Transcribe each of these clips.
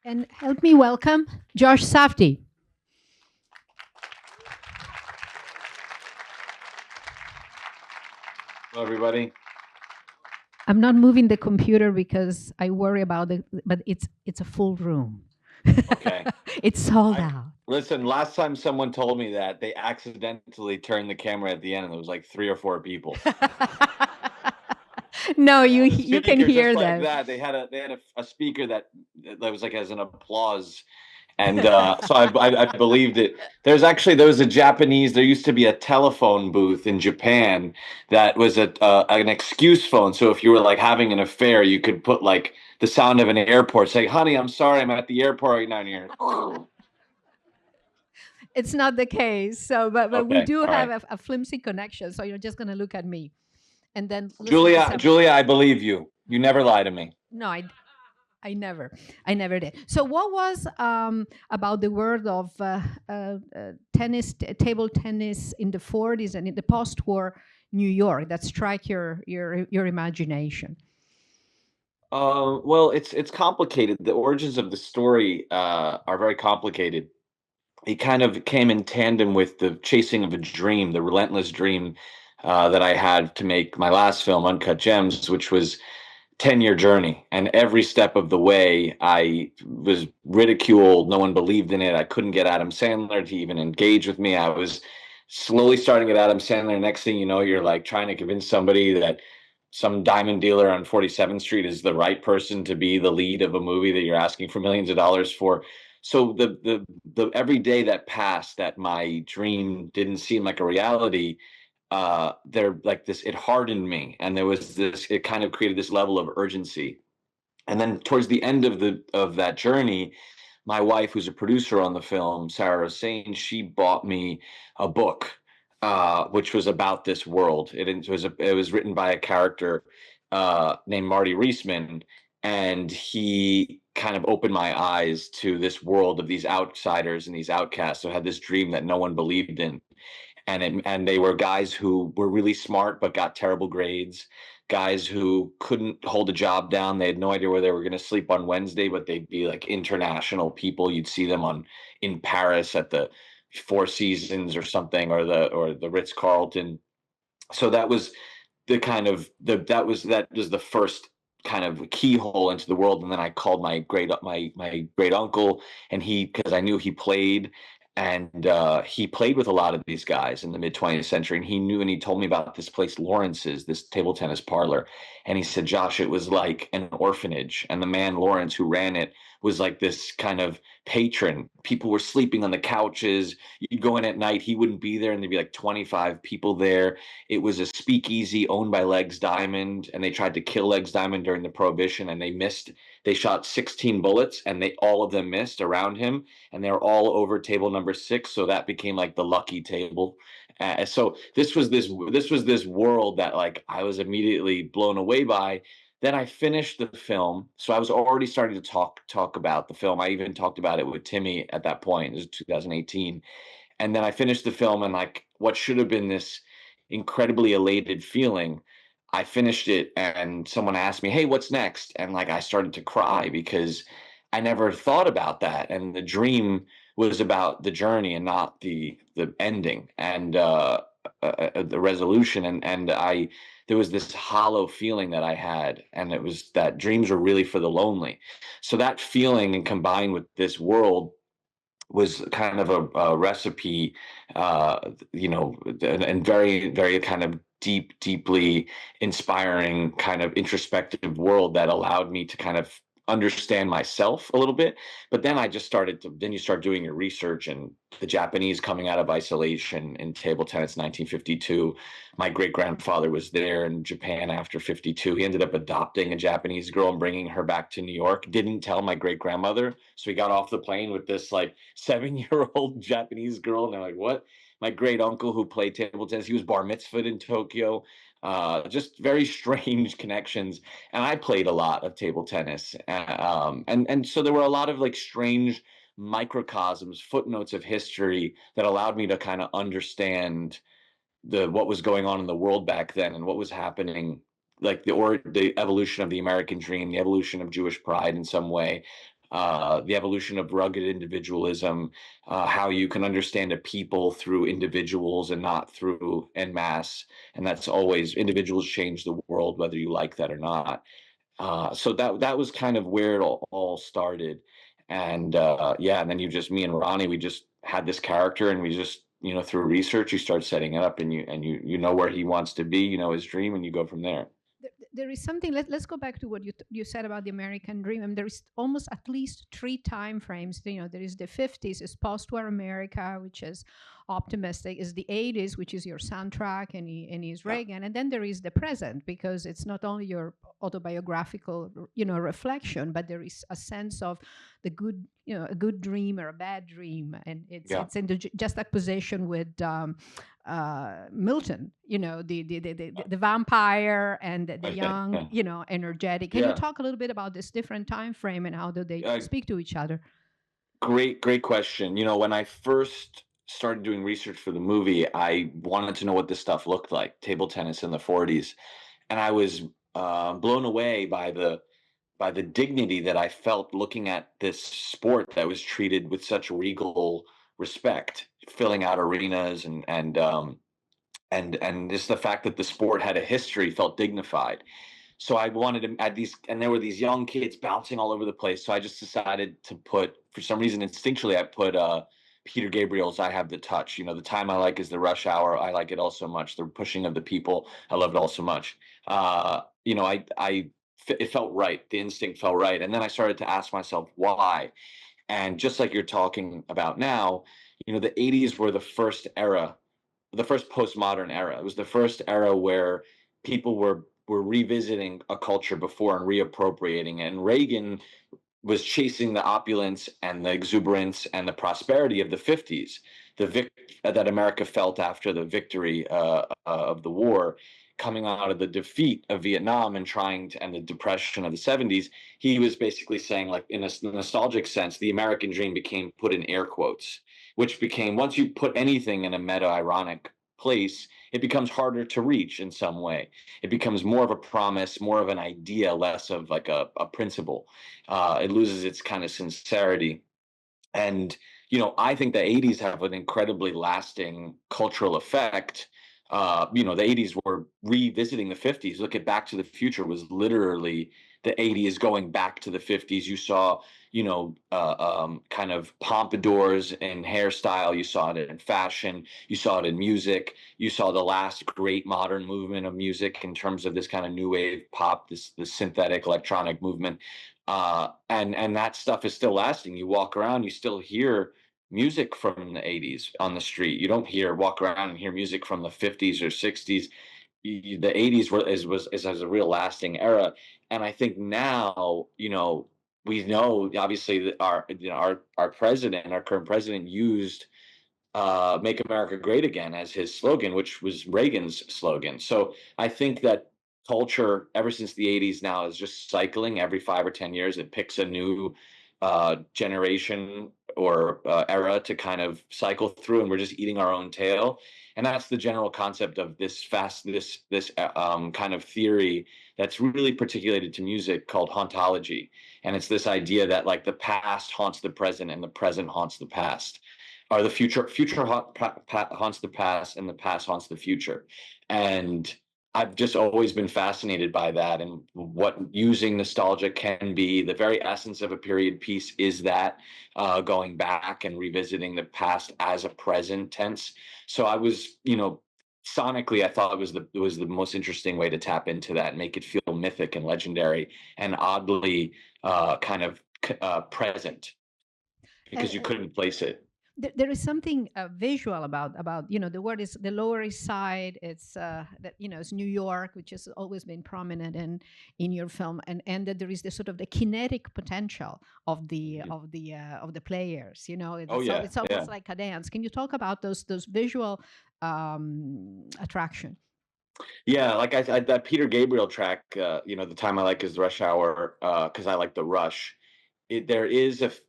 And help me welcome Josh Safdie. Hello, everybody. I'm not moving the computer because I worry about it, but it's a full room. Okay. It's sold out. Listen, last time someone told me that, they accidentally turned the camera at the end, and there was like 3 or 4 people. No, They had a you can speaker hear just like them. that. They had a speaker that was like as an applause, and so I believed it. There was a Japanese. There used to be a telephone booth in Japan that was an excuse phone. So if you were like having an affair, you could put like the sound of an airport, say, "Honey, I'm sorry, I'm at the airport right now." And you're It's not the case. So, but we okay, do all have right. a flimsy connection. So you're just going to look at me, and then listen to Giulia, some. Giulia, I believe you. You never lie to me. No, I never did. So, what was about the world of table tennis in the 40s and in the post-war New York that strike your imagination? Well, it's complicated. The origins of the story are very complicated. It kind of came in tandem with the chasing of a dream, the relentless dream that I had to make my last film, Uncut Gems, which was 10-year journey. And every step of the way, I was ridiculed. No one believed in it. I couldn't get Adam Sandler to even engage with me. I was slowly starting at Adam Sandler. Next thing you know, you're like trying to convince somebody that some diamond dealer on 47th Street is the right person to be the lead of a movie that you're asking for millions of dollars for. So the every day that passed that my dream didn't seem like a reality, there like this, it hardened me, and there was this, it kind of created this level of urgency. And then towards the end of that journey, my wife, who's a producer on the film, Sarah Hossein, she bought me a book, which was about this world. It was written by a character named Marty Reisman, and he kind of opened my eyes to this world of these outsiders and these outcasts who had this dream that no one believed in. And they were guys who were really smart but got terrible grades, guys who couldn't hold a job down. They had no idea where they were going to sleep on Wednesday, but they'd be like international people. You'd see them on in Paris at the Four Seasons or something, or the Ritz Carlton. So that was the kind of that was the first kind of keyhole into the world. And then I called my great uncle, and because I knew he played, and he played with a lot of these guys in the mid 20th century, and he knew, and he told me about this place Lawrence's, this table tennis parlor. And he said, Josh, it was like an orphanage, and the man Lawrence who ran it was like this kind of patron. People were sleeping on the couches. You'd go in at night, he wouldn't be there, and there'd be like 25 people there. It was a speakeasy owned by Legs Diamond, and they tried to kill Legs Diamond during the Prohibition, and they missed. They shot 16 bullets, and all of them missed around him, and they're all over table number 6. So that became like the lucky table. So this was this world that like I was immediately blown away by. Then I finished the film, so I was already starting to talk about the film. I even talked about it with Timmy at that point. It was 2018. And then I finished the film, and like what should have been this incredibly elated feeling, I finished it, and someone asked me, "Hey, what's next?" And like I started to cry because I never thought about that, and the dream was about the journey and not the ending, and the resolution. And I there was this hollow feeling that I had, and it was that dreams are really for the lonely. So that feeling, and combined with this world, was kind of a recipe, uh, and very, very kind of deeply inspiring, kind of introspective world that allowed me to kind of understand myself a little bit. But then then you start doing your research, and the Japanese coming out of isolation in table tennis 1952. My great grandfather was there in Japan after 52. He ended up adopting a Japanese girl and bringing her back to New York. Didn't tell my great grandmother. So he got off the plane with this like 7-year-old Japanese girl. And they're like, what? My great uncle who played table tennis, he was bar mitzvahed in Tokyo. Just very strange connections. And I played a lot of table tennis. And so there were a lot of like strange microcosms, footnotes of history that allowed me to kind of understand what was going on in the world back then, and what was happening, like the evolution of the American dream, the evolution of Jewish pride in some way, the evolution of rugged individualism, how you can understand a people through individuals and not through en masse. And that's always, individuals change the world, whether you like that or not. So that was kind of where it all started. And yeah, and then me and Ronnie, we just had this character, and we just, through research, you start setting it up, and you know where he wants to be, his dream, and you go from there. There is something. Let's go back to what you said about the American dream. And there is almost at least three time frames. There is the 50s, is post-war America, which is optimistic. Is the 80s, which is your soundtrack, and is Yeah. Reagan. And then there is the present, because it's not only your autobiographical, reflection, but there is a sense of the good, a good dream or a bad dream, and it's in the juxtaposition with Milton, the vampire and the young, energetic. Can you talk a little bit about this different time frame, and how do they speak to each other? Great question. When I first started doing research for the movie, I wanted to know what this stuff looked like, table tennis in the 40s, and I was blown away by the dignity that I felt looking at this sport that was treated with such regal respect, filling out arenas, and just the fact that the sport had a history felt dignified. So I wanted to add these, and there were these young kids bouncing all over the place. So I just decided to put, for some reason, instinctually, I put Peter Gabriel's "I Have the Touch." The time I like is the rush hour. I like it all so much. The pushing of the people, I love it all so much. It felt right. The instinct felt right. And then I started to ask myself why. And just like you're talking about now, the 80s were the first era, the first postmodern era. It was the first era where people were revisiting a culture before and reappropriating it. And Reagan was chasing the opulence and the exuberance and the prosperity of the 50s, that America felt after the victory of the war, coming out of the defeat of Vietnam and the depression of the 70s. He was basically saying, like, in a nostalgic sense, the American dream became put in air quotes, which became, once you put anything in a meta-ironic place, it becomes harder to reach in some way. It becomes more of a promise, more of an idea, less of like a principle. It loses its kind of sincerity. And, I think the 80s have an incredibly lasting cultural effect. The 80s were revisiting the 50s. Look at Back to the Future was literally the 80s going back to the 50s. You saw, kind of pompadours in hairstyle. You saw it in fashion. You saw it in music. You saw the last great modern movement of music in terms of this kind of new wave pop, this synthetic electronic movement. And that stuff is still lasting. You walk around, you still hear music from the 80s on the street. You don't walk around and hear music from the 50s or 60s. The 80s is a real lasting era. And I think now, we know obviously that our president, our current president, used "Make America Great Again" as his slogan, which was Reagan's slogan. So I think that culture, ever since the 80s, now is just cycling. Every 5 or 10 years, it picks a new generation or era to kind of cycle through, and we're just eating our own tail. And that's the general concept of this kind of theory that's really particulated to music, called hauntology. And it's this idea that, like, the past haunts the present and the present haunts the past, or the future haunts the past and the past haunts the future. And I've just always been fascinated by that, and what using nostalgia can be. The very essence of a period piece is that, going back and revisiting the past as a present tense. So I was, sonically, I thought it was the most interesting way to tap into that and make it feel mythic and legendary and oddly kind of present, because you couldn't place it. There is something visual about the word is the Lower East Side. It's that it's New York, which has always been prominent in your film, and that there is this sort of the kinetic potential of the players. It's almost like a dance. Can you talk about those visual attraction? Yeah, like that Peter Gabriel track, "The Time I Like Is the Rush Hour," because I like the rush.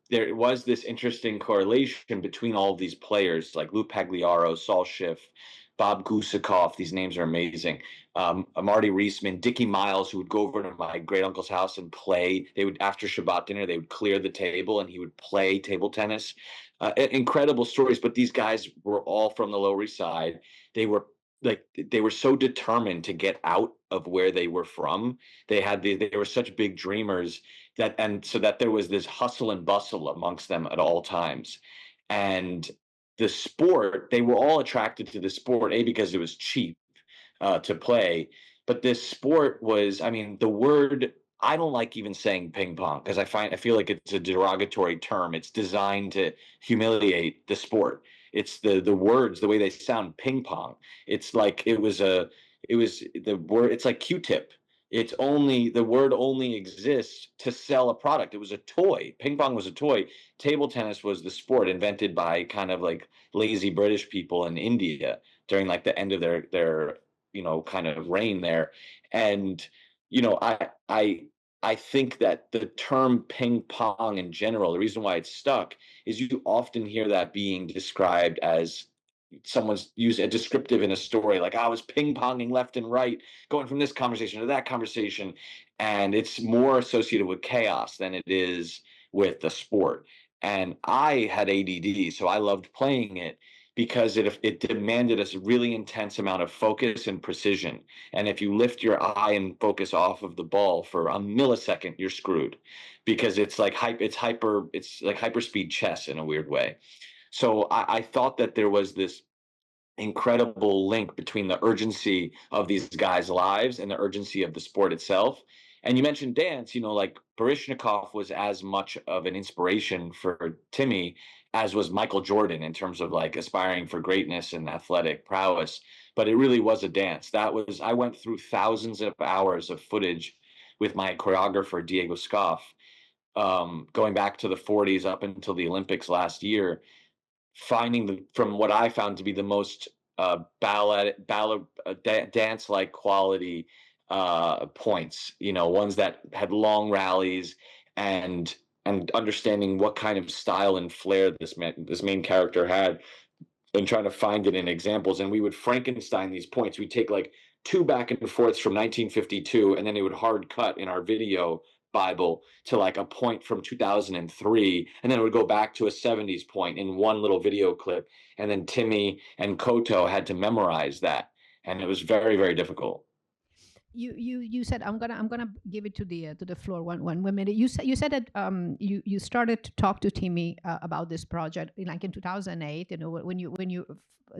There was this interesting correlation between all of these players, like Lou Pagliaro, Saul Schiff, Bob Gusakoff. These names are amazing. Marty Reisman, Dickie Miles, who would go over to my great uncle's house and play. They would, after Shabbat dinner, they would clear the table and he would play table tennis. Incredible stories, but these guys were all from the Lower East Side. They were they were so determined to get out of where they were from. They were such big dreamers and so that there was this hustle and bustle amongst them at all times. And the sport, they were all attracted to the sport, because it was cheap to play. But this sport was, I mean, the word, I don't like even saying ping pong because I feel like it's a derogatory term. It's designed to humiliate the sport. It's the words, the way they sound, ping pong. It's like it was the word. It's like Q-tip. The word only exists to sell a product. It was a toy. Ping pong was a toy. Table tennis was the sport invented by kind of like lazy British people in India during like the end of their kind of reign there. And I think that the term ping pong in general, the reason why it's stuck is you often hear that being described as someone's using a descriptive in a story, like I was ping ponging left and right, going from this conversation to that conversation. And it's more associated with chaos than it is with the sport. And I had ADD, so I loved playing it because it demanded a really intense amount of focus and precision. And if you lift your eye and focus off of the ball for a millisecond, you're screwed because it's like hyperspeed chess in a weird way. So I thought that there was this incredible link between the urgency of these guys' lives and the urgency of the sport itself. And you mentioned dance, like Baryshnikov was as much of an inspiration for Timmy as was Michael Jordan in terms of like aspiring for greatness and athletic prowess. But it really was a dance. I went through thousands of hours of footage with my choreographer, Diego Scoff, going back to the 40s up until the Olympics last year, from what I found to be the most dance-like quality points, ones that had long rallies and understanding what kind of style and flair this main character had, and trying to find it in examples. And we would Frankenstein these points. We'd take like two back and forths from 1952, and then it would hard cut in our video Bible to like a point from 2003, and then it would go back to a 70s point in one little video clip. And then Timmy and Koto had to memorize that, and it was very, very difficult. You said I'm gonna give it to the floor one minute. You said that you started to talk to Timmy about this project like in 2008. When you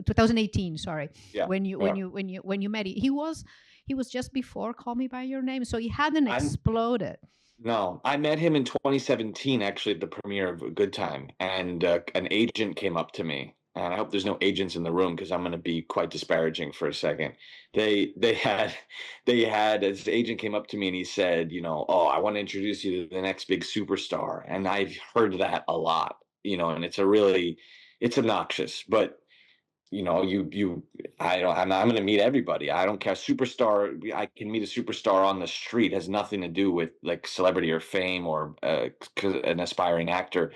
2018, sorry. Yeah. When you met, he was just before Call Me by Your Name, so he hadn't exploded. No, I met him in 2017, actually, at the premiere of Good Time, and an agent came up to me. And I hope there's no agents in the room because I'm going to be quite disparaging for a second. They had this agent came up to me and he said, oh, I want to introduce you to the next big superstar. And I've heard that a lot, and it's obnoxious, but I'm going to meet everybody. I don't care. Superstar, I can meet a superstar on the street. It has nothing to do with like celebrity or fame or an aspiring actor.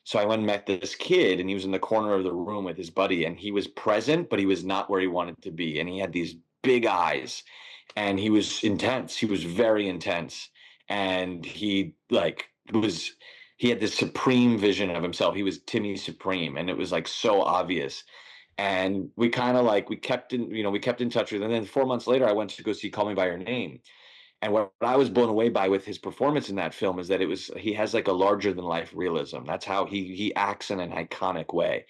So I went and met this kid, and he was in the corner of the room with his buddy, and he was present, but he was not where he wanted to be. And he had these big eyes, and he was intense. He was very intense. And he had this supreme vision of himself. He was Timmy Supreme, and it was like so obvious. And we kind of we kept in touch with him. And then 4 months later, I went to go see Call Me by Your Name. And what I was blown away by with his performance in that film is that he has like a larger than life realism. That's how he acts in an iconic way.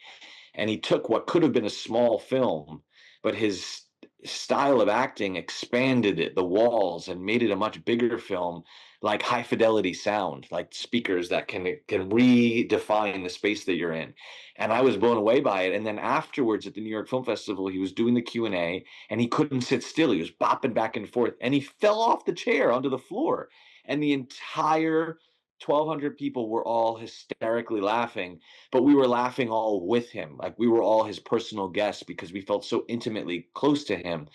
And he took what could have been a small film, but his style of acting expanded the walls, and made it a much bigger film, like high fidelity sound, like speakers that can redefine the space that you're in. And I was blown away by it. And then afterwards at the New York Film Festival, he was doing the Q&A, and he couldn't sit still. He was bopping back and forth, and he fell off the chair onto the floor. And the entire 1,200 people were all hysterically laughing, but we were laughing all with him. Like we were all his personal guests because we felt so intimately close to him.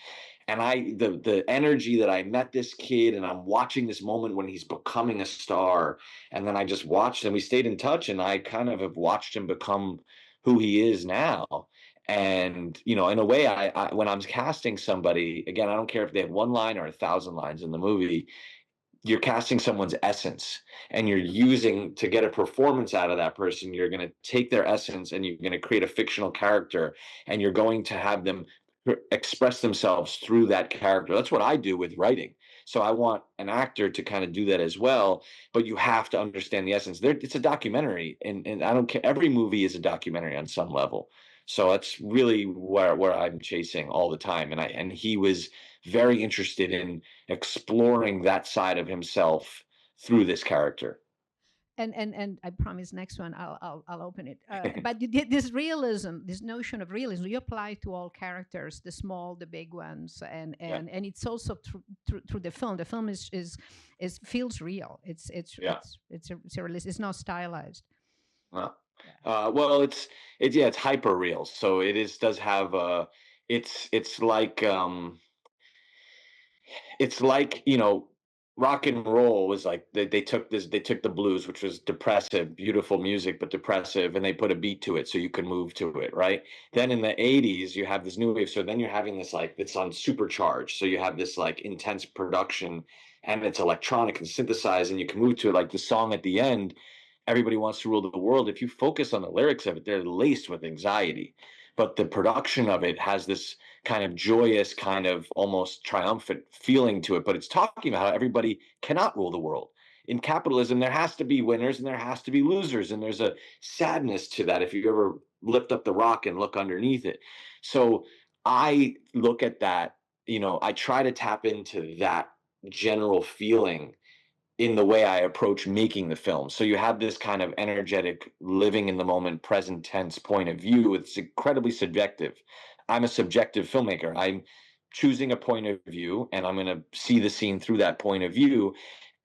And the energy that I met this kid, and I'm watching this moment when he's becoming a star. And then I just watched him. We stayed in touch, and I kind of have watched him become who he is now. And, you know, in a way, when I'm casting somebody, again, I don't care if they have one line or 1,000 lines in the movie, you're casting someone's essence, and you're using to get a performance out of that person. You're going to take their essence and you're going to create a fictional character, and you're going to have them express themselves through that character. That's what I do with writing. So I want an actor to kind of do that as well, but you have to understand the essence. It's a documentary, and I don't care. Every movie is a documentary on some level. So that's really where I'm chasing all the time. And he was very interested in exploring that side of himself through this character. And I promise next one I'll open it. But this realism, this notion of realism, you apply to all characters, the small, the big ones, Yeah. and it's also through the film. The film is feels real. Yeah. It's a realist. It's not stylized. Well, Yeah. well, it's hyper real. So does have it's like, you know, rock and roll was like they took the blues, which was depressive, beautiful music but depressive, and they put a beat to it so you could move to it, right? Then in the 80s you have this new wave, so then you're having this, like, it's on supercharged, so you have this like intense production, and it's electronic and synthesized, and you can move to it. Like the song at the end, Everybody Wants to Rule the World, if you focus on the lyrics of it, they're laced with anxiety, but the production of it has this kind of joyous, kind of almost triumphant feeling to it. But it's talking about how everybody cannot rule the world. In capitalism, there has to be winners and there has to be losers. And there's a sadness to that if you ever lift up the rock and look underneath it. So I look at that, you know, I try to tap into that general feeling in the way I approach making the film. So you have this kind of energetic, living in the moment, present tense point of view. It's incredibly subjective. I'm a subjective filmmaker. I'm choosing a point of view, and I'm going to see the scene through that point of view.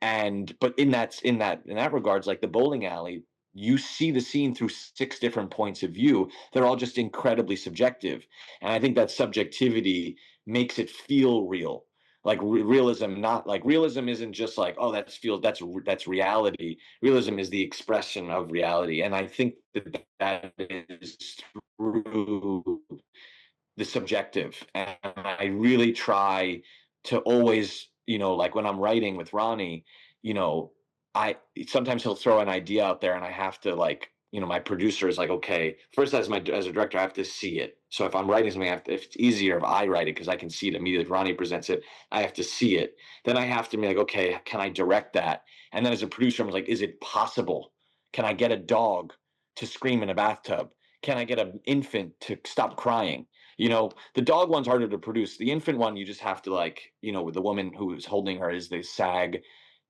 And but in that regards, like the bowling alley, you see the scene through 6 different points of view. They're all just incredibly subjective, and I think that subjectivity makes it feel real. Like realism, not like realism isn't just like, oh, that's reality. Realism is the expression of reality, and I think that is through the subjective. And I really try to always, you know, like when I'm writing with Ronnie, you know, I sometimes he'll throw an idea out there and I have to, like, you know, my producer is like, okay, first as a director, I have to see it. So if I'm writing something, if it's easier if I write it because I can see it immediately. If Ronnie presents it, I have to see it. Then I have to be like, okay, can I direct that? And then as a producer, I'm like, is it possible? Can I get a dog to scream in a bathtub? Can I get an infant to stop crying? You know, the dog one's harder to produce. The infant one, you just have to, like, you know, with the woman who's holding her is the SAG.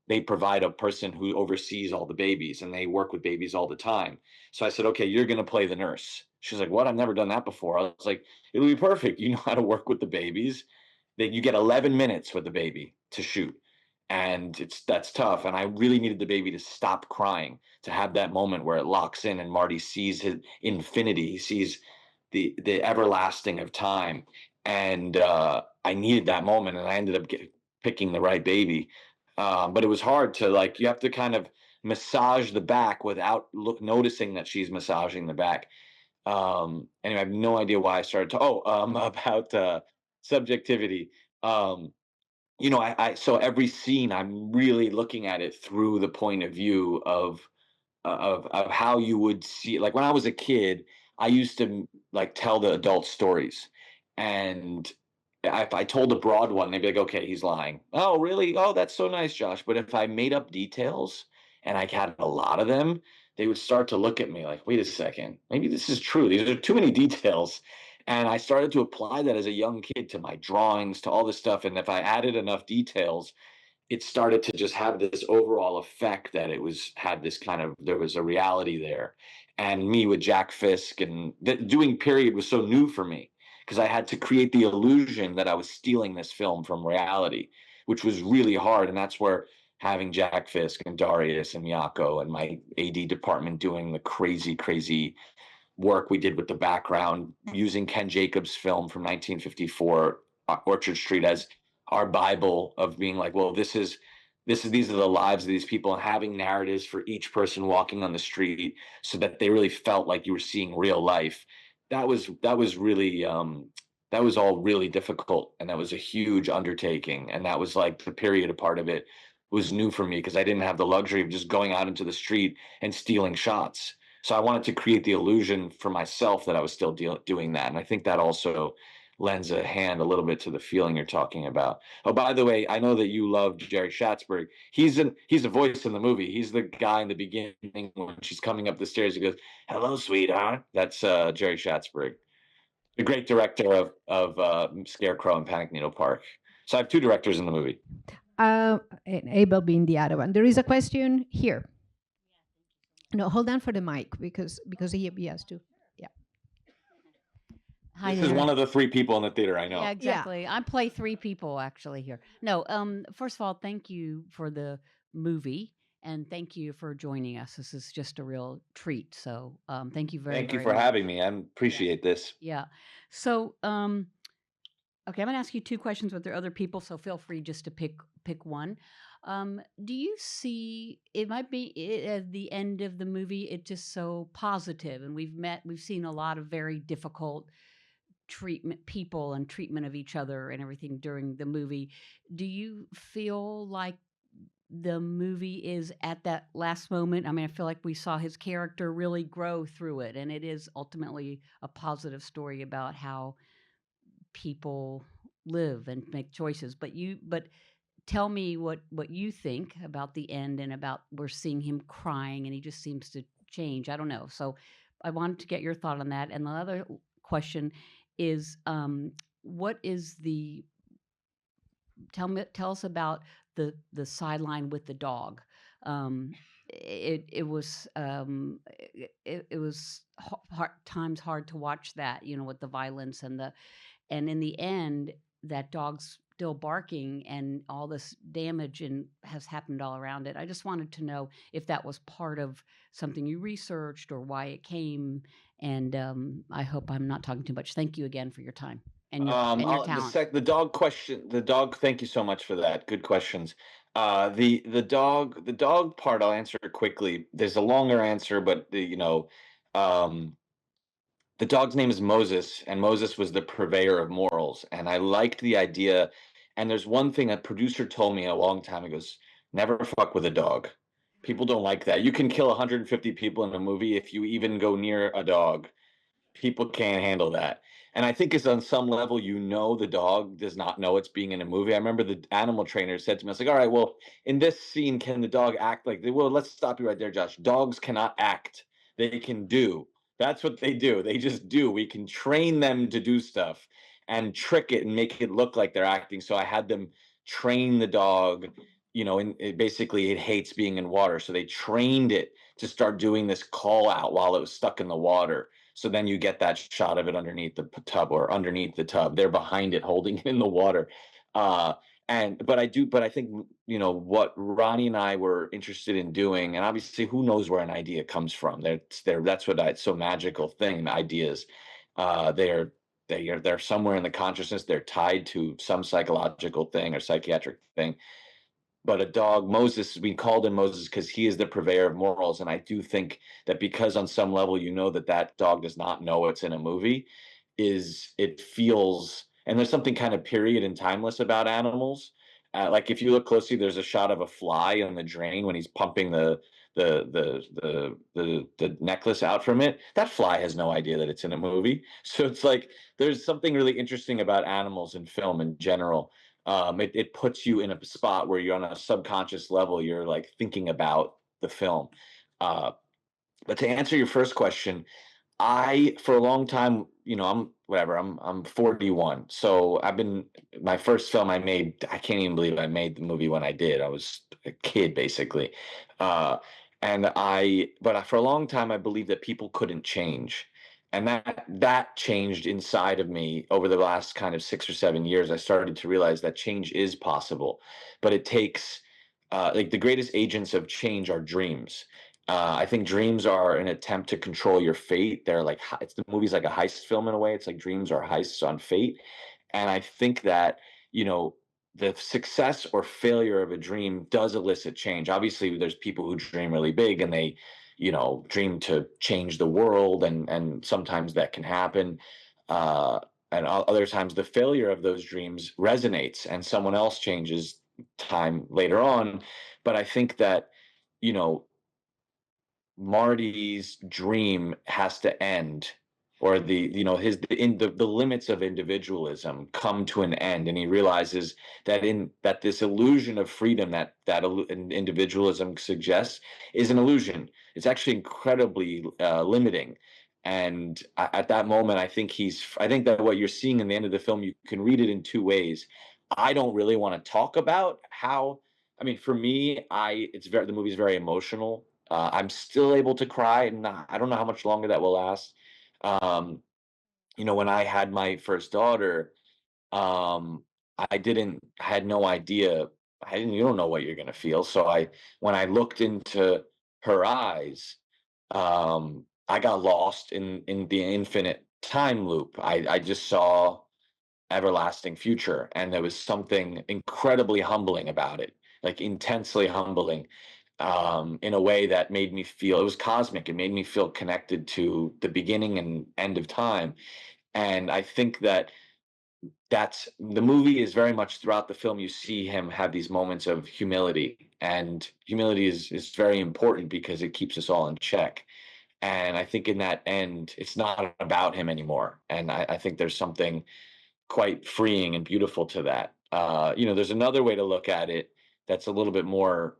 They provide a person who oversees all the babies, and they work with babies all the time. So I said, okay, you're going to play the nurse. She's like, what? I've never done that before. I was like, it'll be perfect. You know how to work with the babies. That you get 11 minutes with the baby to shoot. And that's tough. And I really needed the baby to stop crying, to have that moment where it locks in and Marty sees his infinity. He sees the everlasting of time. And I needed that moment, and I ended up picking the right baby. But it was hard to, like, you have to kind of massage the back without noticing that she's massaging the back. Anyway, I have no idea why I started to, about subjectivity. Um, you know, so every scene I'm really looking at it through the point of view of how you would see it. Like when I was a kid, I used to like tell the adult stories, and if I told a broad one, they'd be like, "Okay, he's lying." Oh, really? Oh, that's so nice, Josh. But if I made up details and I had a lot of them, they would start to look at me like, "Wait a second, maybe this is true. These are too many details." And I started to apply that as a young kid to my drawings, to all this stuff. And if I added enough details, it started to just have this overall effect that had this kind of, there was a reality there. And me with Jack Fisk and doing period was so new for me because I had to create the illusion that I was stealing this film from reality, which was really hard. And that's where having Jack Fisk and Darius and Miyako and my AD department doing the crazy, crazy work we did with the background, using Ken Jacobs' film from 1954, Orchard Street, as our Bible of being like, well, these are the lives of these people, and having narratives for each person walking on the street so that they really felt like you were seeing real life. that was really that was all really difficult, and that was a huge undertaking, and that was like the period part of it was new for me because I didn't have the luxury of just going out into the street and stealing shots. So I wanted to create the illusion for myself that I was still doing that, and I think that also lends a hand a little bit to the feeling you're talking about. Oh, by the way, I know that you love Jerry Schatzberg. He's a voice in the movie. He's the guy in the beginning when she's coming up the stairs. He goes, "Hello, sweetheart." That's Jerry Schatzberg, the great director of Scarecrow and Panic Needle Park. So I have two directors in the movie. And Abel being the other one. There is a question here. No, hold on for the mic because he has to. Yeah. Hi This is there. one of the three people in the theater, I know. Yeah, exactly. I play three people actually here. No, first of all, thank you for the movie and thank you for joining us. This is just a real treat. So, thank you Thank you very for much. having me. I appreciate this. Yeah. So, okay, I'm gonna ask you two questions, but there are other people, so feel free just to pick one. Do you see it might be at the end of the movie? It's just so positive, and we've seen a lot of very difficult treatment people and treatment of each other and everything during the movie. Do you feel like the movie is at that last moment? I mean, I feel like we saw his character really grow through it, and it is ultimately a positive story about how people live and make choices. But tell me what you think about the end and about we're seeing him crying and he just seems to change. I don't know. So I wanted to get your thought on that. And the other question is, what is the tell us about the sideline with the dog. It was it was times hard to watch that, you know, with the violence and in the end that dog's still barking and all this damage and has happened all around it. I just wanted to know if that was part of something you researched or why it came. And I hope I'm not talking too much. Thank you again for your time and your talent. The dog question, the dog. Thank you so much for that. Good questions. The dog part, I'll answer quickly. There's a longer answer, but um, the dog's name is Moses, and Moses was the purveyor of morals. And I liked the idea. And there's one thing a producer told me a long time ago: is never fuck with a dog. People don't like that. You can kill 150 people in a movie if you even go near a dog. People can't handle that. And I think it's on some level, the dog does not know it's being in a movie. I remember the animal trainer said to me, I was like, all right, well, in this scene, can the dog act like, well, let's stop you right there, Josh. Dogs cannot act. They can do. That's what they do. They just do. We can train them to do stuff and trick it and make it look like they're acting. So I had them train the dog, and basically it hates being in water. So they trained it to start doing this call out while it was stuck in the water. So then you get that shot of it underneath the tub or underneath the tub. They're behind it, holding it in the water. But I think, what Ronnie and I were interested in doing, and obviously who knows where an idea comes from. That's what it's so magical thing, ideas. They're somewhere in the consciousness. They're tied to some psychological thing or psychiatric thing. But a dog, Moses, we called him Moses because he is the purveyor of morals. And I do think that because on some level, that dog does not know it's in a movie, it feels, and there's something kind of period and timeless about animals. Like if you look closely, there's a shot of a fly in the drain when he's pumping the necklace out from it. That fly has no idea that it's in a movie. So it's like there's something really interesting about animals in film in general. It puts you in a spot where you're on a subconscious level, you're like thinking about the film. But to answer your first question, for a long time, I'm 41. So my first film I made, I can't even believe I made the movie when I did. I was a kid basically. But for a long time, I believed that people couldn't change. And that changed inside of me over the last kind of 6 or 7 years. I started to realize that change is possible, but it takes, like the greatest agents of change are dreams. I think dreams are an attempt to control your fate. The movie's like a heist film in a way. It's like dreams are heists on fate. And I think that, the success or failure of a dream does elicit change. Obviously, there's people who dream really big and they, dream to change the world, and sometimes that can happen. And other times the failure of those dreams resonates and someone else changes time later on. But I think that, Marty's dream has to end, or the limits of individualism come to an end, and he realizes that this illusion of freedom that individualism suggests is an illusion. It's actually incredibly limiting. And at that moment, I think that what you're seeing in the end of the film, you can read it in two ways. I don't really want to talk about how. I mean, for me, the movie's very emotional. I'm still able to cry, and I don't know how much longer that will last. Um, when I had my first daughter, um, I had no idea. You don't know what you're gonna feel. So when I looked into her eyes, I got lost in the infinite time loop. I just saw everlasting future, and there was something incredibly humbling about it, like intensely humbling, in a way that made me feel it was cosmic. It made me feel connected to the beginning and end of time. And I think that's the movie is very much throughout the film. You see him have these moments of humility, and humility is very important because it keeps us all in check. And I think in that end, it's not about him anymore. And I think there's something quite freeing and beautiful to that. There's another way to look at it that's a little bit more.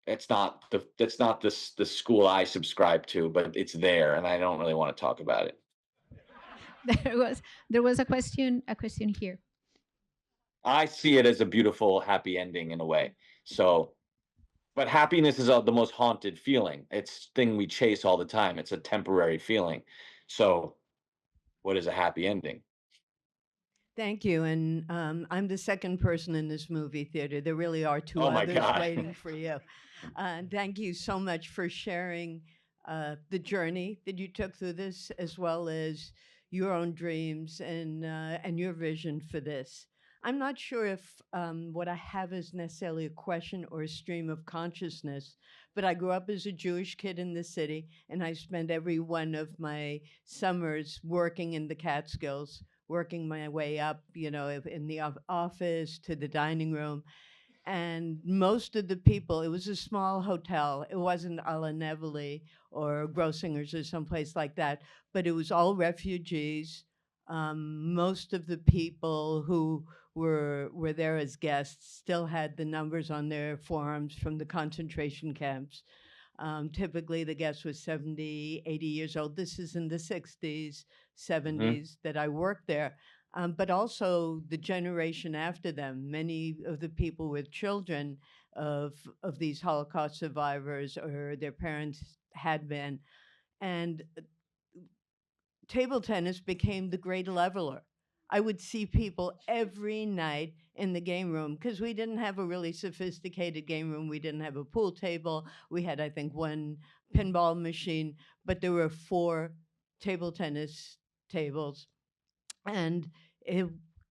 It's not the school I subscribe to, but it's there, and I don't really want to talk about it. There was a question here. I see it as a beautiful, happy ending in a way. So, but happiness is the most haunted feeling. It's thing we chase all the time. It's a temporary feeling. So, what is a happy ending? Thank you. And I'm the second person in this movie theater. There really are two Oh my others God. waiting for you. Thank you so much for sharing the journey that you took through this, as well as your own dreams and your vision for this. I'm not sure if what I have is necessarily a question or a stream of consciousness, but I grew up as a Jewish kid in the city, and I spent every one of my summers working in the Catskills, working my way up, in the office to the dining room. And most of the people, it was a small hotel. It wasn't a la Nevele or Grossinger's or someplace like that, but it was all refugees. Most of the people who were there as guests still had the numbers on their forearms from the concentration camps. Typically, the guest was 70, 80 years old. This is in the 60s, 70s that I worked there. But also the generation after them, many of the people with children of these Holocaust survivors, or their parents had been. And table tennis became the great leveler. I would see people every night in the game room, because we didn't have a really sophisticated game room. We didn't have a pool table. We had, I think, one pinball machine, but there were 4 table tennis tables. And it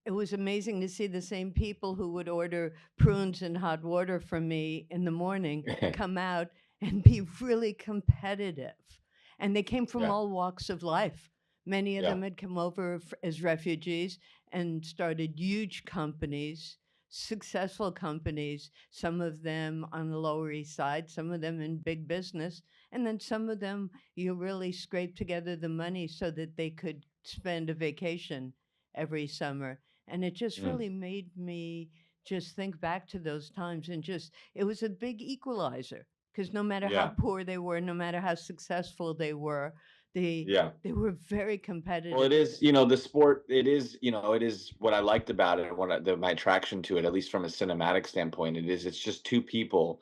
was amazing to see the same people who would order prunes and hot water from me in the morning come out and be really competitive. And they came from Yeah. all walks of life. Many of Yeah. them had come over as refugees and started huge companies, successful companies, some of them on the Lower East Side, some of them in big business, and then some of them, you really scraped together the money so that they could spend a vacation every summer. And it just really made me just think back to those times, and it was a big equalizer, because no matter how poor they were, no matter how successful they were, they were very competitive. Well, it is, the sport, it is what I liked about it, and my attraction to it, at least from a cinematic standpoint, it's just two people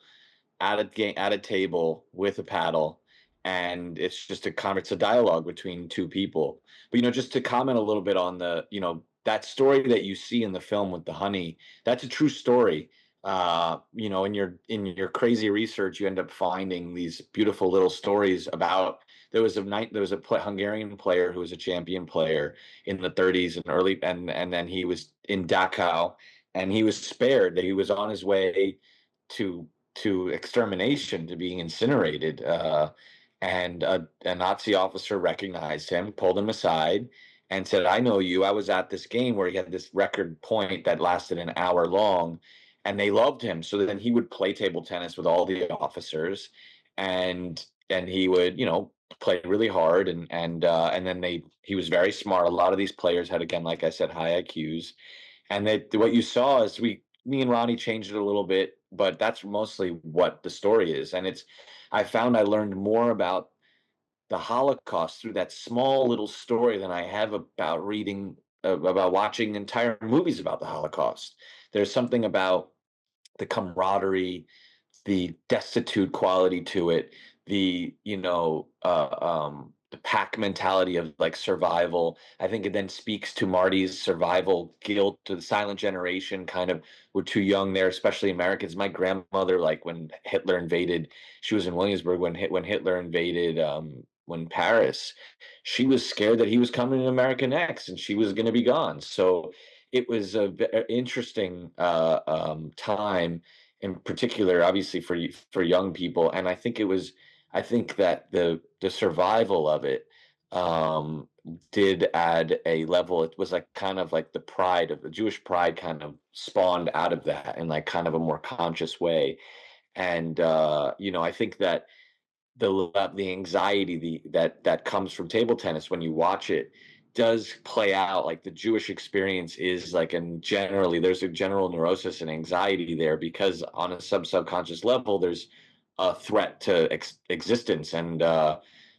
at a table with a paddle, and it's just it's a dialogue between two people. But just to comment a little bit on that story that you see in the film with the honey, that's a true story. In your crazy research, you end up finding these beautiful little stories about. There was a Hungarian player who was a champion player in the 30s and early, and then he was in Dachau, and he was spared. That he was on his way to extermination, to being incinerated, and a Nazi officer recognized him, pulled him aside, and said, "I know you. I was at this game where he had this record point that lasted an hour long." And they loved him. So then he would play table tennis with all the officers, and he would, play really hard, and then he was very smart. A lot of these players had, again, like I said, high IQs, and what you saw is me and Ronnie changed it a little bit, but that's mostly what the story is. And I found I learned more about the Holocaust through that small little story than I have about reading, about watching entire movies about the Holocaust. There's something about the camaraderie, the destitute quality to it, the pack mentality of like survival. I think it then speaks to Marty's survival guilt, to the silent generation. Kind of, we're too young there, especially Americans. My grandmother, like when Hitler invaded, she was in Williamsburg when Hitler invaded when Paris, she was scared that he was coming to America next and she was going to be gone. So it was a interesting time, in particular, obviously for young people. And I think that the survival of it did add a level. It was like kind of like the pride of the Jewish pride kind of spawned out of that in like kind of a more conscious way. And I think that the anxiety that comes from table tennis when you watch it does play out. Like the Jewish experience is like, and generally there's a general neurosis and anxiety there, because on a subconscious level there's a threat to existence, and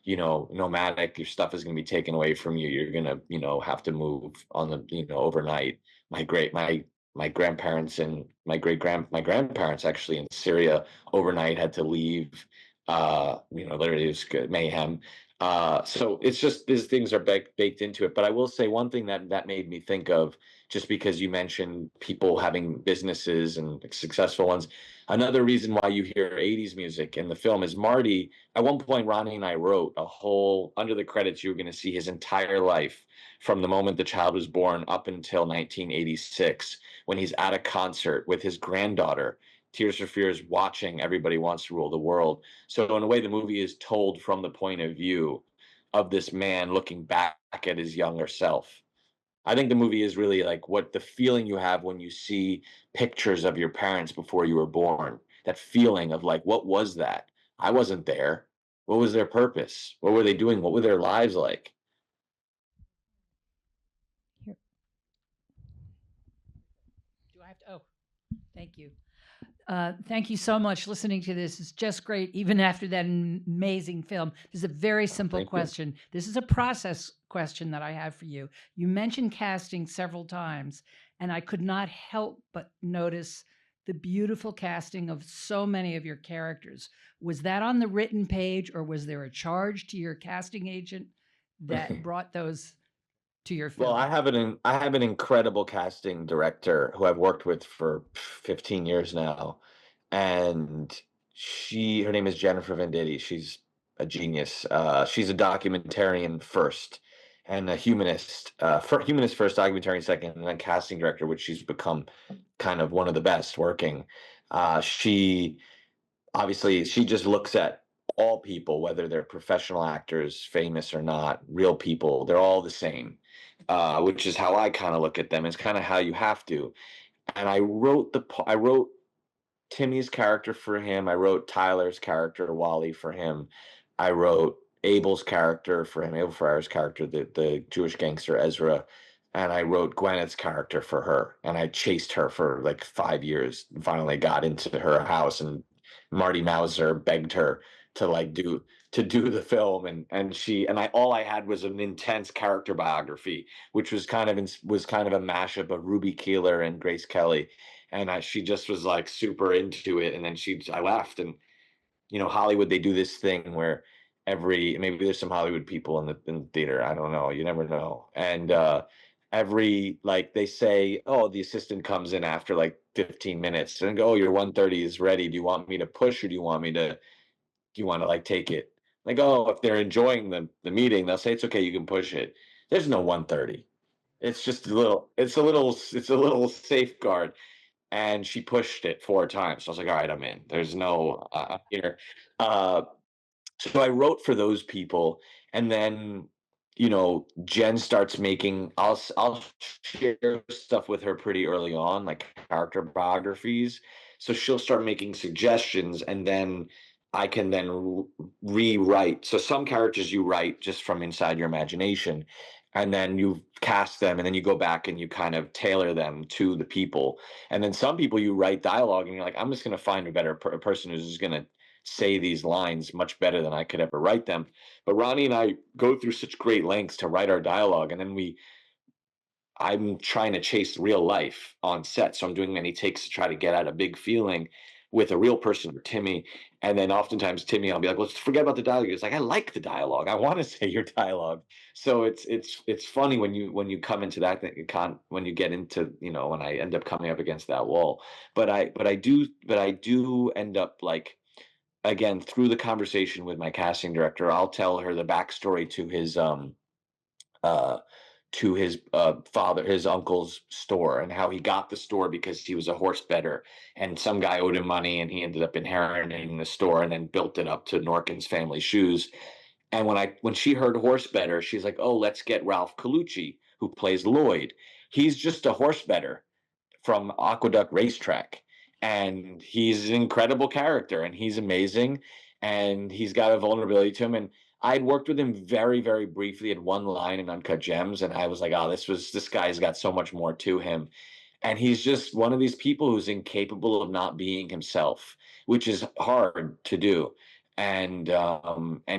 nomadic, your stuff is going to be taken away from you, you're going to have to move on the overnight. My grandparents and my grandparents actually in Syria overnight had to leave. Literally it was good mayhem. So it's just, these things are baked into it. But I will say one thing that made me think of, just because you mentioned people having businesses and successful ones. Another reason why you hear 80s music in the film is Marty. At one point, Ronnie and I wrote a whole, under the credits, you were going to see his entire life from the moment the child was born up until 1986, when he's at a concert with his granddaughter. Tears for Fears watching Everybody Wants to Rule the World. So in a way, the movie is told from the point of view of this man looking back at his younger self. I think the movie is really like what the feeling you have when you see pictures of your parents before you were born. That feeling of like, what was that? I wasn't there. What was their purpose? What were they doing? What were their lives like? Here. Do I have to? Oh, thank you. Thank you so much. Listening to this is just great, even after that amazing film. This is a very simple question. This is a process question that I have for you. You mentioned casting several times, and I could not help but notice the beautiful casting of so many of your characters. Was that on the written page, or was there a charge to your casting agent that brought those to your film? Well, I have an incredible casting director who I've worked with for 15 years now, and her name is Jennifer Venditti. She's a genius. She's a documentarian first, and a humanist, humanist first, documentarian second, and then casting director, which she's become kind of one of the best working. She just looks at all people, whether they're professional actors, famous or not, real people. They're all the same, which is how I kind of look at them. It's kind of how you have to. And I wrote Timmy's character for him. I wrote Tyler's character, Wally, for him. I wrote Abel's character for him, Abel Ferrara's character, the Jewish gangster Ezra. And I wrote Gwyneth's character for her. And I chased her for like 5 years. And finally got into her house, and Marty Mauser begged her to do the film, and all I had was an intense character biography, which was kind of a mashup of Ruby Keeler and Grace Kelly, and she just was like super into it. And then I left, and Hollywood, they do this thing where maybe there's some Hollywood people in the theater, I don't know, you never know, and they say, oh, the assistant comes in after like 15 minutes and go, oh, your 1:30 is ready, do you want me to push, or do you want to like take it? Like, oh, if they're enjoying the meeting, they'll say it's okay, you can push it. There's no 1:30. It's just it's a little safeguard. And she pushed it 4 times. So I was like, all right, I'm in. There's no here. So I wrote for those people, and then Jen starts making. I'll share stuff with her pretty early on, like character biographies. So she'll start making suggestions, and then I can then rewrite. So some characters you write just from inside your imagination, and then you cast them, and then you go back and you kind of tailor them to the people. And then some people you write dialogue, and you're like, I'm just going to find a better person who's just going to say these lines much better than I could ever write them. But Ronnie and I go through such great lengths to write our dialogue, and then I'm trying to chase real life on set, so I'm doing many takes to try to get at a big feeling with a real person, or Timmy. And then oftentimes Timmy, I'll be like, well, let's forget about the dialogue. It's like, I like the dialogue. I want to say your dialogue. So it's funny when you come into that when you get into when I end up coming up against that wall. But I do end up, like, again, through the conversation with my casting director, I'll tell her the backstory uh to his father, his uncle's store, and how he got the store because he was a horse bettor, and some guy owed him money, and he ended up inheriting the store and then built it up to Norkin's family shoes. And when she heard horse bettor, she's like, oh, let's get Ralph Colucci, who plays Lloyd. He's just a horse bettor from Aqueduct Racetrack. And he's an incredible character, and he's amazing, and he's got a vulnerability to him. And I'd worked with him very, very briefly at one line in Uncut Gems, and I was like, oh, this guy's got so much more to him. And he's just one of these people who's incapable of not being himself, which is hard to do. And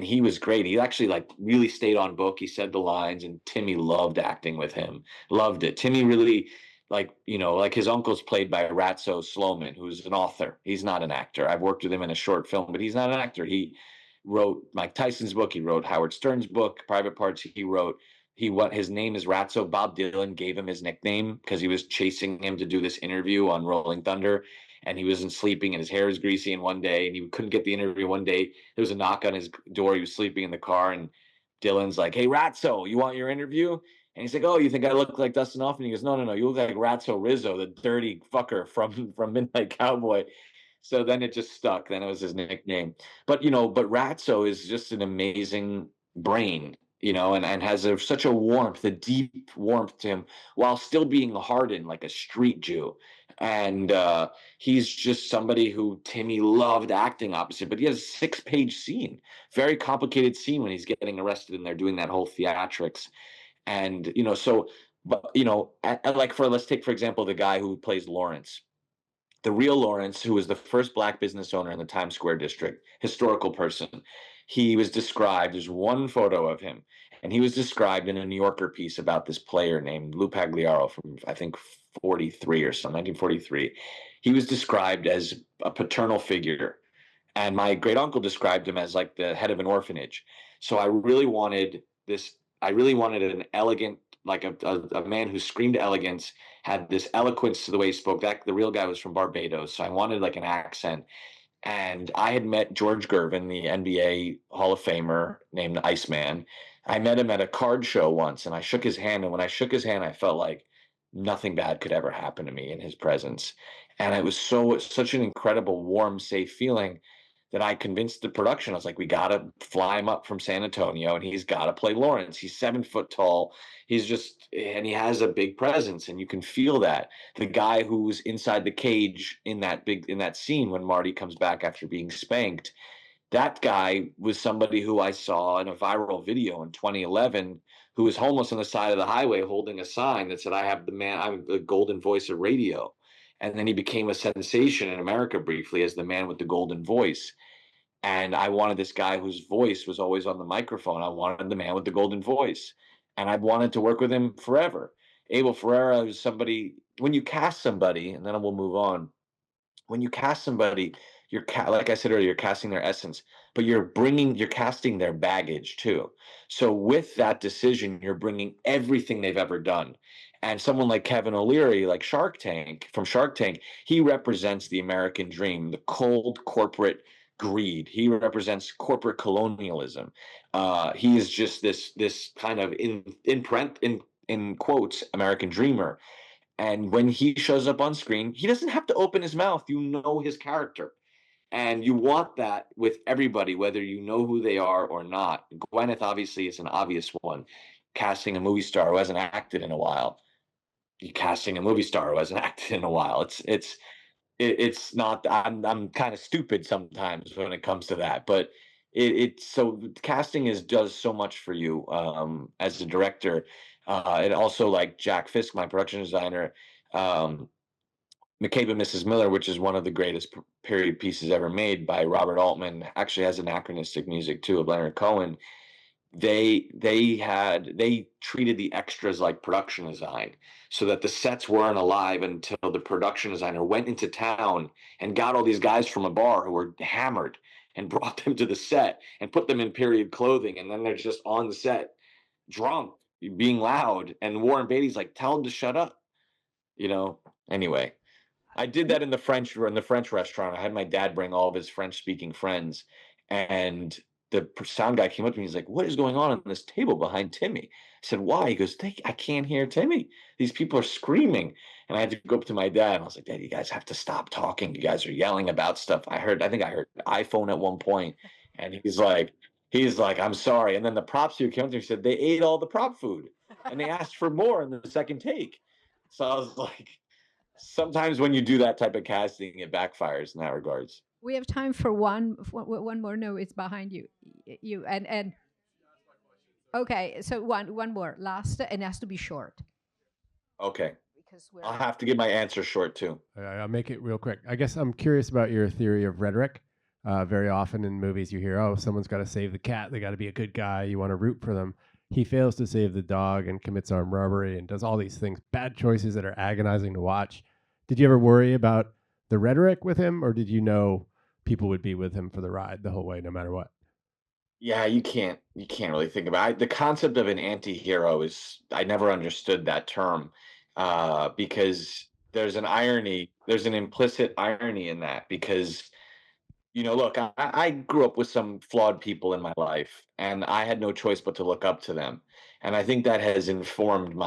he was great. He actually, like, really stayed on book. He said the lines, and Timmy loved acting with him. Loved it. Timmy really, like his uncle's played by Ratso Sloman, who's an author. He's not an actor. I've worked with him in a short film, but he's not an actor. He wrote Mike Tyson's book. He wrote Howard Stern's book, Private Parts. His name is Ratso. Bob Dylan gave him his nickname because he was chasing him to do this interview on Rolling Thunder, and he wasn't sleeping, and his hair was greasy. And one day, and he couldn't get the interview. One day, there was a knock on his door. He was sleeping in the car, and Dylan's like, "Hey, Ratso, you want your interview?" And he's like, "Oh, you think I look like Dustin Hoffman?" He goes, "No, no, no. You look like Ratso Rizzo, the dirty fucker from Midnight Cowboy." So then it just stuck. Then it was his nickname. But Ratso is just an amazing brain, and has such a warmth, a deep warmth to him, while still being hardened like a street Jew. And he's just somebody who Timmy loved acting opposite. But he has a 6-page scene, very complicated scene when he's getting arrested and they're doing that whole theatrics. And like, let's take for example the guy who plays Lawrence, the real Lawrence, who was the first Black business owner in the Times Square district, historical person. He was described, there's one photo of him, and he was described in a New Yorker piece about this player named Lou Pagliaro from, I think, 43 or something, 1943. He was described as a paternal figure. And my great uncle described him as like the head of an orphanage. So I really wanted an elegant, like a man who screamed elegance, had this eloquence to the way he spoke. The real guy was from Barbados, so I wanted like an accent. And I had met George Gervin, the NBA Hall of Famer named Iceman. I met him at a card show once, and I shook his hand. And when I shook his hand, I felt like nothing bad could ever happen to me in his presence. And it was such an incredible, warm, safe feeling that I convinced the production. I was like, we got to fly him up from San Antonio, and he's got to play Lawrence. He's 7 foot tall. And he has a big presence, and you can feel that. The guy who's inside the cage in that scene when Marty comes back after being spanked, that guy was somebody who I saw in a viral video in 2011, who was homeless on the side of the highway holding a sign that said, I'm the golden voice of radio. And then he became a sensation in America briefly as the man with the golden voice. And I wanted this guy whose voice was always on the microphone. I wanted the man with the golden voice. And I wanted to work with him forever. Abel Ferrara is somebody, when you cast somebody, and then we'll move on. When you cast somebody, like I said earlier, you're casting their essence, but you're casting their baggage too. So with that decision, you're bringing everything they've ever done. And someone like Kevin O'Leary, like from Shark Tank, he represents the American dream, the cold corporate greed. He represents corporate colonialism. He is just this kind of in quotes American dreamer. And when he shows up on screen, he doesn't have to open his mouth. You know his character. And you want that with everybody, whether you know who they are or not. Gwyneth obviously is an obvious one. Casting a movie star who hasn't acted in a while. You casting a movie star who hasn't acted in a while. It's not. I'm kind of stupid sometimes when it comes to that, but it's so casting does so much for you as a director. And also, like Jack Fisk, my production designer, McCabe and Mrs. Miller, which is one of the greatest period pieces ever made by Robert Altman, actually has anachronistic music too of Leonard Cohen. They treated the extras like production design, so that the sets weren't alive until the production designer went into town and got all these guys from a bar who were hammered and brought them to the set and put them in period clothing, and then they're just on the set drunk, being loud, and Warren Beatty's like, tell them to shut up, you know. Anyway, I did that in the French restaurant. I had my dad bring all of his French speaking friends, and the sound guy came up to me. He's like, "What is going on this table behind Timmy?" I said, "Why?" He goes, "I can't hear Timmy. These people are screaming." And I had to go up to my dad, and I was like, "Dad, you guys have to stop talking. You guys are yelling about stuff." I think I heard iPhone at one point, and he's like, "I'm sorry." And then the props who came up to me said they ate all the prop food, and they asked for more in the second take. So I was like, sometimes when you do that type of casting, it backfires in that regards. We have time for one more. No, it's behind you. You and okay. So one more last, and it has to be short. Okay. Because I'll have to give my answer short too. I'll make it real quick. I guess I'm curious about your theory of rhetoric. Very often in movies you hear, oh, someone's got to save the cat. They got to be a good guy. You want to root for them. He fails to save the dog and commits armed robbery and does all these things, bad choices that are agonizing to watch. Did you ever worry about the rhetoric with him, or did you know people would be with him for the ride the whole way, no matter what? Yeah, you can't really think about it. The concept of an anti-hero I never understood that term, because there's an implicit irony in that, because look, I grew up with some flawed people in my life, and I had no choice but to look up to them. And I think that has informed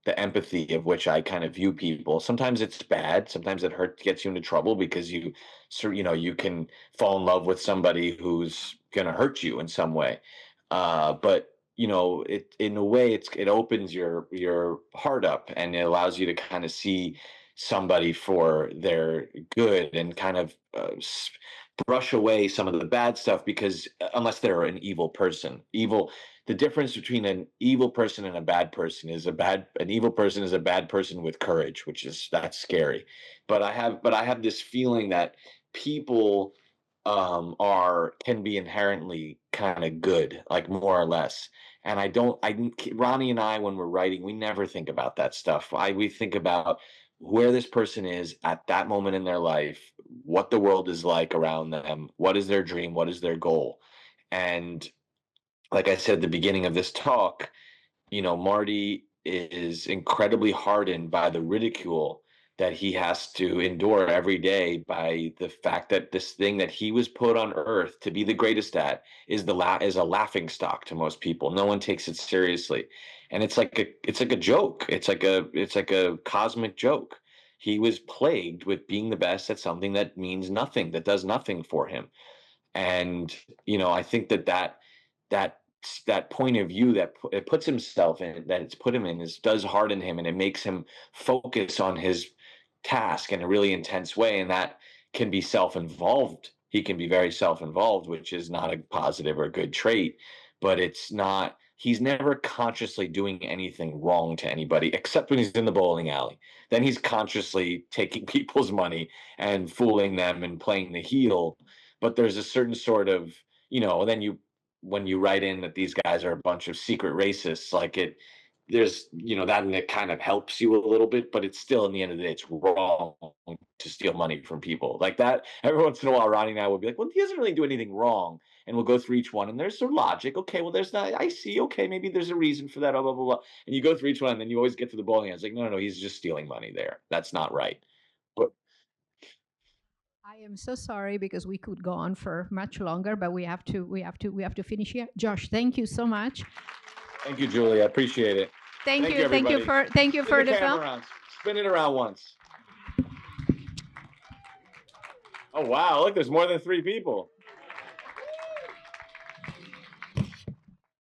the empathy of which I kind of view people. Sometimes it's bad. Sometimes it gets you into trouble because you can fall in love with somebody who's going to hurt you in some way. But in a way, it opens your heart up, and it allows you to kind of see somebody for their good, and kind of brush away some of the bad stuff, because unless they're an evil person. The difference between an evil person and a bad person is an evil person is a bad person with courage, that's scary. But I have this feeling that people can be inherently kind of good, like more or less. And Ronnie and I, when we're writing, we never think about that stuff. We think about where this person is at that moment in their life, what the world is like around them, what is their dream, what is their goal. And like I said at the beginning of this talk, Marty is incredibly hardened by the ridicule that he has to endure every day, by the fact that this thing that he was put on earth to be the greatest at is a laughing stock to most people. No one takes it seriously. And it's like a joke. It's like a cosmic joke. He was plagued with being the best at something that means nothing, that does nothing for him. And I think that point of view that it puts himself in, that it's put him in, does harden him, and it makes him focus on his task in a really intense way, and that can be self-involved. He can be very self-involved, which is not a positive or a good trait, but he's never consciously doing anything wrong to anybody, except when he's in the bowling alley. Then he's consciously taking people's money and fooling them and playing the heel. But there's a certain sort of, then when you write in that these guys are a bunch of secret racists, there's that, and it kind of helps you a little bit, but it's still, in the end of the day, it's wrong to steal money from people like that. Every once in a while, Ronnie and I will be like, well, he doesn't really do anything wrong, and we'll go through each one, and there's some logic. Okay, well, there's not, I see, okay, maybe there's a reason for that, blah blah blah, blah. And you go through each one, and then you always get to the bowling. It's like, no, he's just stealing money there. That's not right. But I am so sorry, because we could go on for much longer, but we have to finish here. Josh, thank you so much. Thank you, Giulia. I appreciate it. Thank you for the film. Spin it around once. Oh wow! Look, there's more than 3 people.